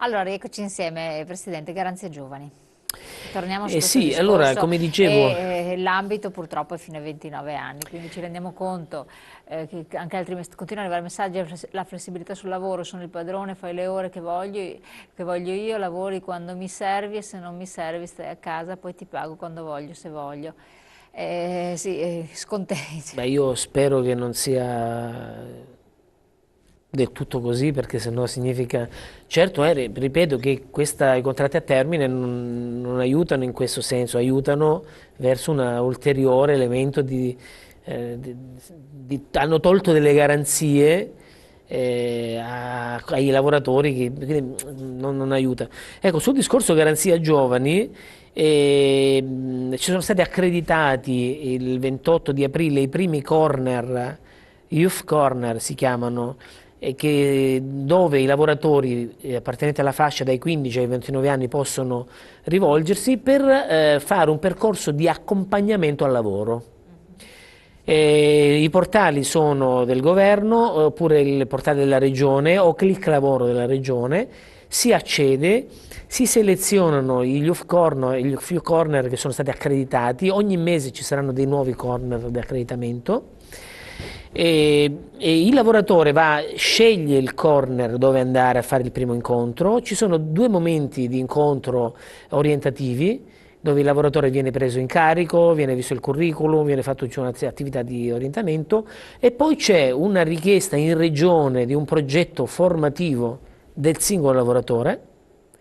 Allora, rieccoci insieme, Presidente, Garanzia Giovani. Torniamo su Eh questo sì, allora, discorso come dicevo, e l'ambito purtroppo è fino ai 29 anni, quindi ci rendiamo conto che anche altri continuano ad arrivare messaggi, la flessibilità sul lavoro, sono il padrone, fai le ore che voglio io, lavori quando mi servi e se non mi servi stai a casa, poi ti pago quando voglio, se voglio. Sì, scontenti. beh, io spero che non sia del tutto così, perché sennò significa... Certo, ripeto che i contratti a termine non aiutano in questo senso, aiutano verso un ulteriore elemento hanno tolto delle garanzie ai lavoratori che non aiuta. Ecco, sul discorso garanzia giovani, ci sono stati accreditati il 28 di aprile i primi corner, Youth Corner si chiamano, dove i lavoratori appartenenti alla fascia dai 15 ai 29 anni possono rivolgersi per fare un percorso di accompagnamento al lavoro. I portali sono del governo oppure il portale della regione o Click Lavoro della regione, si accede, si selezionano gli youth corner che sono stati accreditati, ogni mese ci saranno dei nuovi corner di accreditamento e il lavoratore sceglie il corner dove andare a fare il primo incontro, ci sono due momenti di incontro orientativi dove il lavoratore viene preso in carico, viene visto il curriculum, viene fatto un'attività di orientamento e poi c'è una richiesta in regione di un progetto formativo del singolo lavoratore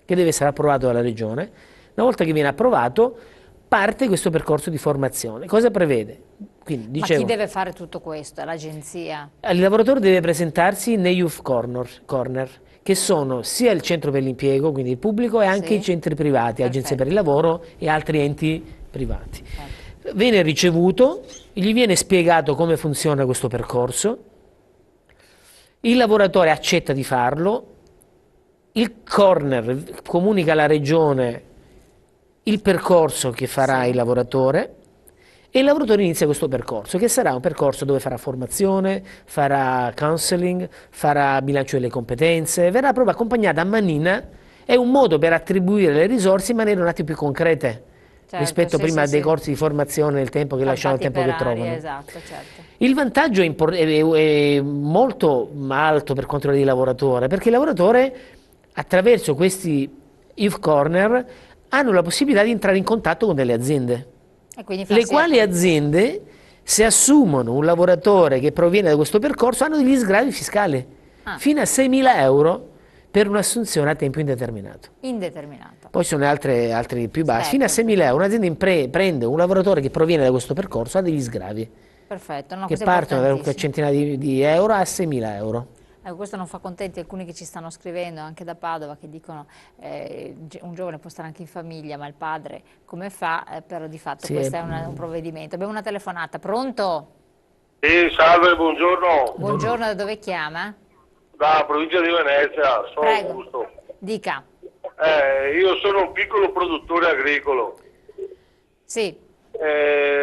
che deve essere approvato dalla regione. Una volta che viene approvato parte questo percorso di formazione. Cosa prevede? Quindi, Ma chi dicevo, deve fare tutto questo? È l'agenzia? il lavoratore deve presentarsi nei corner, che sono sia il centro per l'impiego, quindi il pubblico, e anche i Sì? centri privati, agenzie per il Perfetto, lavoro e altri enti privati. certo. Viene ricevuto, gli viene spiegato come funziona questo percorso, il lavoratore accetta di farlo, il corner comunica alla regione il percorso che farà il Sì? lavoratore e il lavoratore inizia questo percorso, che sarà un percorso dove farà formazione, farà counseling, farà bilancio delle competenze, verrà proprio accompagnata a manina, è un modo per attribuire le risorse in maniera un attimo più concrete Certo, rispetto sì, prima sì, a dei sì. corsi di formazione nel tempo che lasciano il Appaltati tempo per che aria, trovano. esatto, certo. Il vantaggio è molto alto per quanto riguarda il lavoratore, perché il lavoratore attraverso questi youth corner hanno la possibilità di entrare in contatto con delle aziende, E quindi le farsi... quali aziende, se assumono un lavoratore che proviene da questo percorso, hanno degli sgravi fiscali, Ah, fino a 6.000 euro per un'assunzione a tempo indeterminato. indeterminato. Poi ci sono altri più bassi, fino a Step. 6.000 euro. Un'azienda prende un lavoratore che proviene da questo percorso, ha degli sgravi, Perfetto, no, che questo è partono da qualche importantissimo. centinaia di euro a 6.000 euro. Ecco, questo non fa contenti alcuni che ci stanno scrivendo, anche da Padova, che dicono un giovane può stare anche in famiglia, ma il padre come fa? Però di fatto Sì, questo è un provvedimento. Abbiamo una telefonata, pronto? Sì, salve, buongiorno. Buongiorno, da dove chiama? Da provincia di Venezia, sono Prego, Augusto. dica. Io sono un piccolo produttore agricolo. Sì,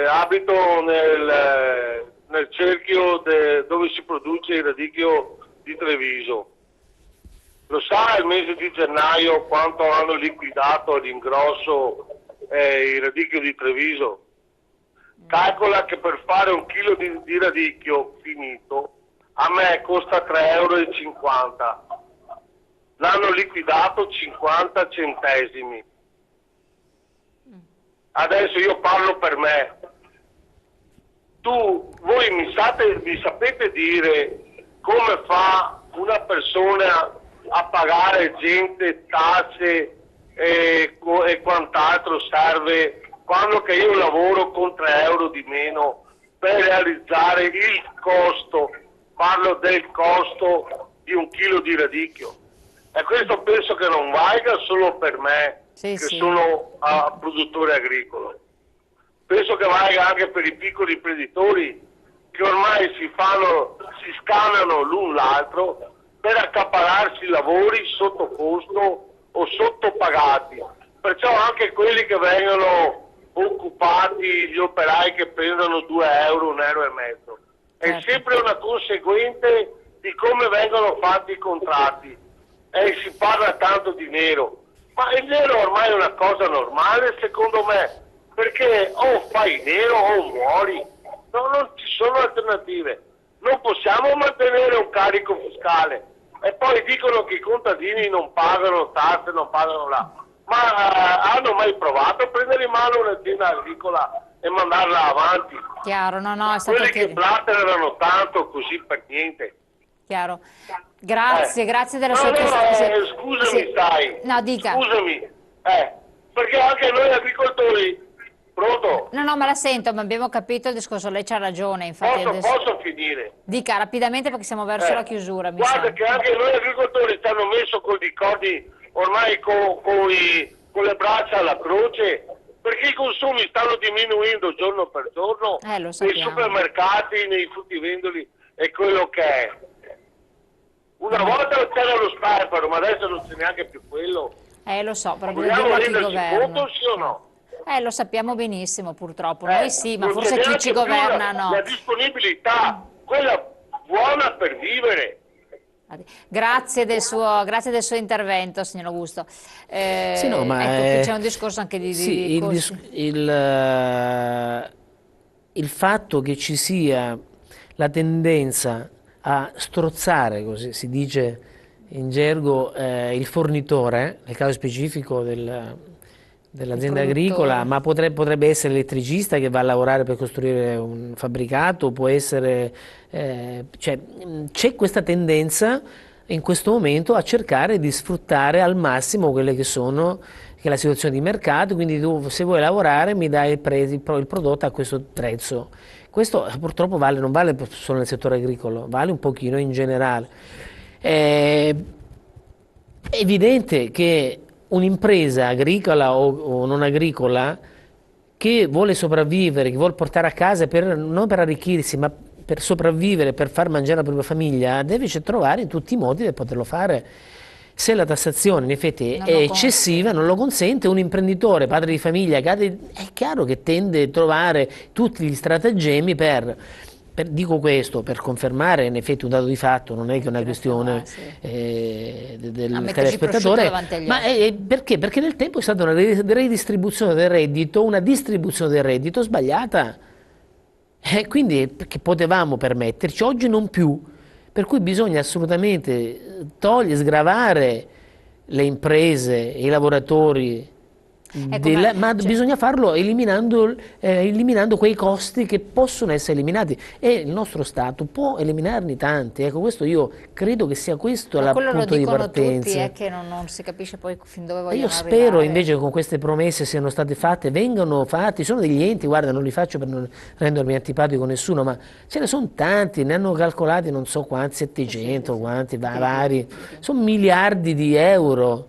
Abito nel cerchio dove si produce il radicchio di Treviso. Lo sa il mese di gennaio quanto hanno liquidato all'ingrosso il radicchio di Treviso? Calcola che per fare un chilo di radicchio finito a me costa 3,50 euro. L'hanno liquidato 50 centesimi. Adesso io parlo per me. Voi mi sapete dire come fa una persona a pagare gente, tasse e quant'altro serve quando che io lavoro con 3 euro di meno per realizzare il costo, parlo del costo di un chilo di radicchio. E questo penso che non valga solo per me, sì, che sì. sono produttore agricolo. Penso che valga anche per i piccoli imprenditori che ormai si scannano l'un l'altro per accaparrarsi lavori sotto costo o sottopagati. Perciò anche quelli che vengono occupati, gli operai che prendono 2 euro, 1,5 euro. È Certo. sempre una conseguente di come vengono fatti i contratti. si parla tanto di nero, ma il nero ormai è una cosa normale secondo me, perché o fai nero o muori, non ci sono alternative, non possiamo mantenere un carico fiscale e poi dicono che i contadini non pagano tasse, non pagano là, ma hanno mai provato a prendere in mano un'azienda agricola e mandarla avanti? Chiaro, no, è stato Quelli che blatterano tanto così per niente. chiaro. Grazie, grazie della sua scusami, sai. No, dica. Scusami, perché anche noi agricoltori, pronto? No, me la sento, ma abbiamo capito il discorso, lei c'ha ragione, infatti Posso finire? Dica rapidamente perché siamo verso la chiusura, mi Guarda sa. che anche noi agricoltori ci hanno messo con i cordi ormai con le braccia alla croce, perché i consumi stanno diminuendo giorno per giorno Lo nei sappiamo. supermercati, nei fruttivendoli e quello che è. Una volta c'era lo sperpero, ma adesso non c'è neanche più quello. Lo so, però Vogliamo dirlo a chi renderci governa. conto, sì o no? Lo sappiamo benissimo purtroppo, noi sì, ma non forse c'è chi ci neanche più governa no. La disponibilità, quella buona per vivere. Grazie del suo intervento, signor Augusto. Sì, no, ma ecco, qui c'è un discorso anche di sì, il fatto che ci sia la tendenza a strozzare, così si dice in gergo, il fornitore, nel caso specifico dell'azienda agricola, ma potrebbe essere l'elettricista che va a lavorare per costruire un fabbricato, può essere, cioè, c'è questa tendenza in questo momento a cercare di sfruttare al massimo quelle che è la situazione di mercato, quindi tu se vuoi lavorare mi dai il prodotto a questo prezzo. Questo purtroppo non vale solo nel settore agricolo, vale un pochino in generale. È evidente che un'impresa agricola o non agricola che vuole sopravvivere, che vuole portare a casa non per arricchirsi, ma per sopravvivere, per far mangiare la propria famiglia, deve trovare in tutti i modi per poterlo fare. Se la tassazione in effetti è eccessiva, non lo consente, un imprenditore, padre di famiglia, è chiaro che tende a trovare tutti gli stratagemmi dico questo per confermare in effetti un dato di fatto, non è che è una questione del telespettatore, ma perché? Perché nel tempo è stata una redistribuzione del reddito, una distribuzione del reddito sbagliata, quindi che potevamo permetterci, oggi non più, per cui bisogna assolutamente sgravare le imprese, i lavoratori, ma bisogna farlo eliminando quei costi che possono essere eliminati e il nostro Stato può eliminarne tanti. Ecco, questo io credo che sia questo il punto di partenza. Tutti, è che non si capisce poi fin dove vogliono arrivare. Io spero invece che con queste promesse siano state fatte, vengano fatti, sono degli enti, guarda, non li faccio per non rendermi antipatico con nessuno, ma ce ne sono tanti, ne hanno calcolati non so quanti, 700, quanti, vari, sono miliardi di euro.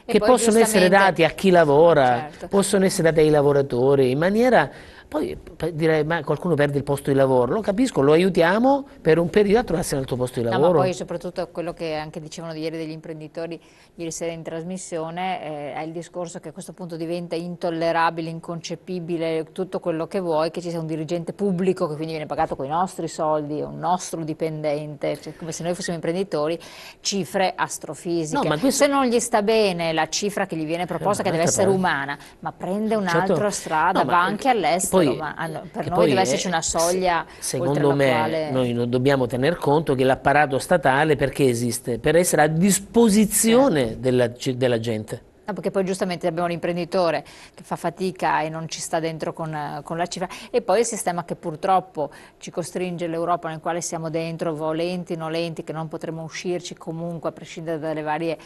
Che possono essere dati a chi lavora, possono essere dati ai lavoratori in maniera, poi direi ma qualcuno perde il posto di lavoro, lo capisco, lo aiutiamo per un periodo a trovarsi un altro posto di lavoro. Ma poi soprattutto quello che anche dicevano ieri degli imprenditori ieri sera in trasmissione è il discorso che a questo punto diventa intollerabile, inconcepibile, tutto quello che vuoi, che ci sia un dirigente pubblico che quindi viene pagato con i nostri soldi, un nostro dipendente, cioè, come se noi fossimo imprenditori, cifre astrofisiche. No, se non gli sta bene la cifra che gli viene proposta, che deve essere umana, ma prende un'altra strada, va anche all'estero. Per noi deve esserci una soglia. Secondo me noi non dobbiamo tener conto che l'apparato statale perché esiste? Per essere a disposizione della gente. No, perché poi giustamente abbiamo l'imprenditore che fa fatica e non ci sta dentro con la cifra, e poi il sistema che purtroppo ci costringe l'Europa nel quale siamo dentro, volenti, nolenti, che non potremo uscirci comunque a prescindere dalle varie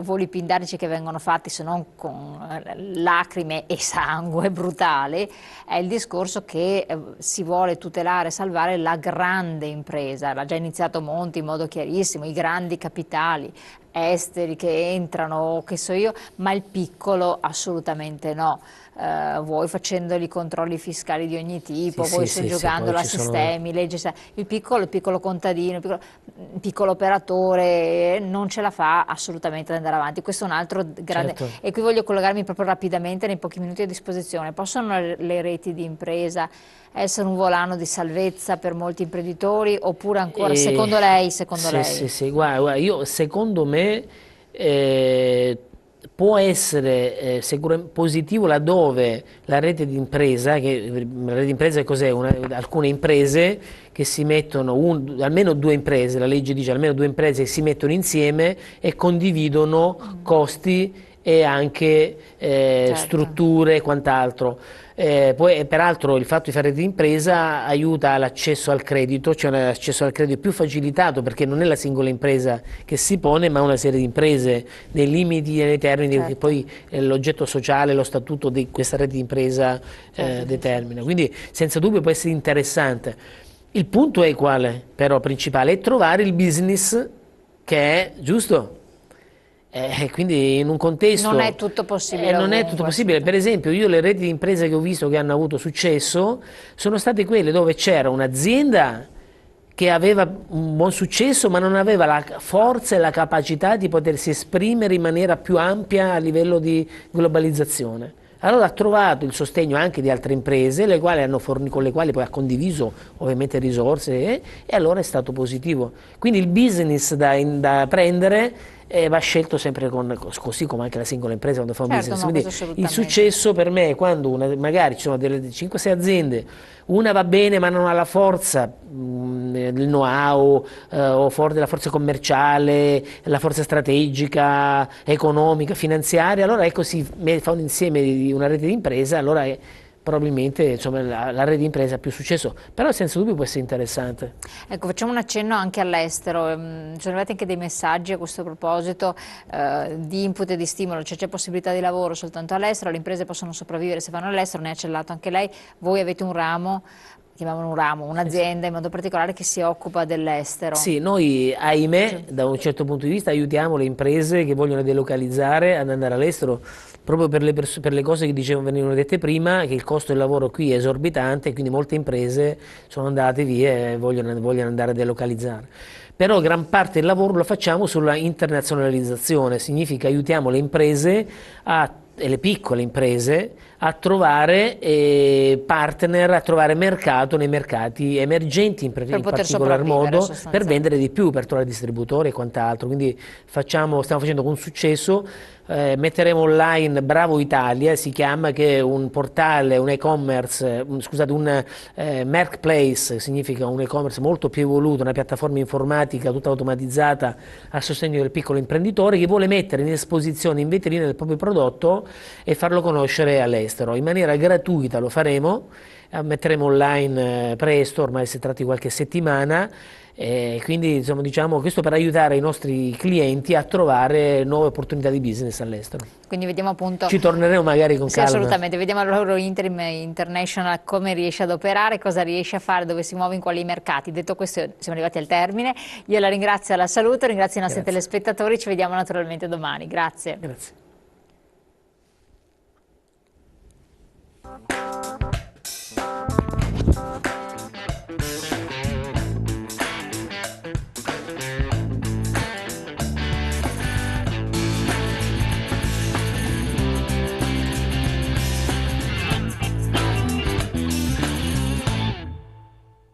voli pindarici che vengono fatti, se non con lacrime e sangue brutali, è il discorso che si vuole tutelare e salvare la grande impresa. L'ha già iniziato Monti in modo chiarissimo, i grandi capitali esteri che entrano, che so io, ma il piccolo assolutamente no. Vuoi facendoli controlli fiscali di ogni tipo, vuoi soggiogandolo a sistemi, leggi, il piccolo contadino, il piccolo operatore non ce la fa assolutamente ad andare avanti. Questo è un altro grande, e qui voglio collegarmi proprio rapidamente nei pochi minuti a disposizione. Possono le reti di impresa essere un volano di salvezza per molti imprenditori, oppure ancora, secondo lei? Sì, guarda, io secondo me può essere positivo laddove la rete di impresa, cos'è? Alcune imprese che si mettono, almeno due imprese, la legge dice almeno due imprese che si mettono insieme e condividono costi e anche Certo. strutture e quant'altro. Poi peraltro il fatto di fare rete d'impresa aiuta all'accesso al credito, cioè un accesso al credito più facilitato perché non è la singola impresa che si pone ma una serie di imprese nei limiti e nei termini Certo. che poi l'oggetto sociale, lo statuto di questa rete d'impresa determina. Quindi senza dubbio può essere interessante. Il punto è quale però principale? È trovare il business che è giusto. Quindi in un contesto Non è tutto possibile non è ovunque, tutto possibile. Per esempio io le reti di imprese che ho visto che hanno avuto successo sono state quelle dove c'era un'azienda che aveva un buon successo ma non aveva la forza e la capacità di potersi esprimere in maniera più ampia a livello di globalizzazione. Allora ha trovato il sostegno anche di altre imprese con le quali poi ha condiviso ovviamente risorse e allora è stato positivo. Quindi il business da prendere va scelto sempre così come anche la singola impresa quando fa un Certo, business. no, Quindi questo il assolutamente. successo per me è quando magari ci sono delle 5-6 aziende, una va bene ma non ha la forza, il know-how o la forza commerciale, la forza strategica, economica, finanziaria, allora ecco si fa un insieme di una rete di impresa, allora probabilmente insomma, la rete di impresa ha più successo, però senza dubbio può essere interessante. Ecco, facciamo un accenno anche all'estero. Sono arrivati anche dei messaggi a questo proposito di input e di stimolo, cioè c'è possibilità di lavoro soltanto all'estero, le imprese possono sopravvivere se vanno all'estero, ne ha accennato anche lei, voi avete un ramo, chiamiamolo un ramo, un'azienda in modo particolare che si occupa dell'estero. Sì, noi ahimè da un certo punto di vista aiutiamo le imprese che vogliono delocalizzare ad andare all'estero proprio per le cose che venivano dette prima, che il costo del lavoro qui è esorbitante, quindi molte imprese sono andate via e vogliono andare a delocalizzare. Però gran parte del lavoro lo facciamo sulla internazionalizzazione, significa aiutiamo le imprese e le piccole imprese a trovare partner, a trovare mercato nei mercati emergenti in particolar modo per vendere di più, per trovare distributori e quant'altro. Quindi stiamo facendo con successo, metteremo online Bravo Italia, si chiama, che è un portale, un e-commerce, scusate, un marketplace, significa un e-commerce molto più evoluto, una piattaforma informatica tutta automatizzata a sostegno del piccolo imprenditore che vuole mettere in esposizione, in vetrina il proprio prodotto e farlo conoscere all'estero. In maniera gratuita lo faremo, metteremo online presto, ormai si tratta di qualche settimana, quindi insomma, diciamo questo per aiutare i nostri clienti a trovare nuove opportunità di business all'estero. Quindi vediamo appunto... Ci torneremo magari con calma. Sì, assolutamente, vediamo il loro Interim International come riesce ad operare, cosa riesce a fare, dove si muove, in quali mercati. Detto questo siamo arrivati al termine, io la ringrazio e la saluto, ringrazio i nostri telespettatori, ci vediamo naturalmente domani, grazie. Grazie.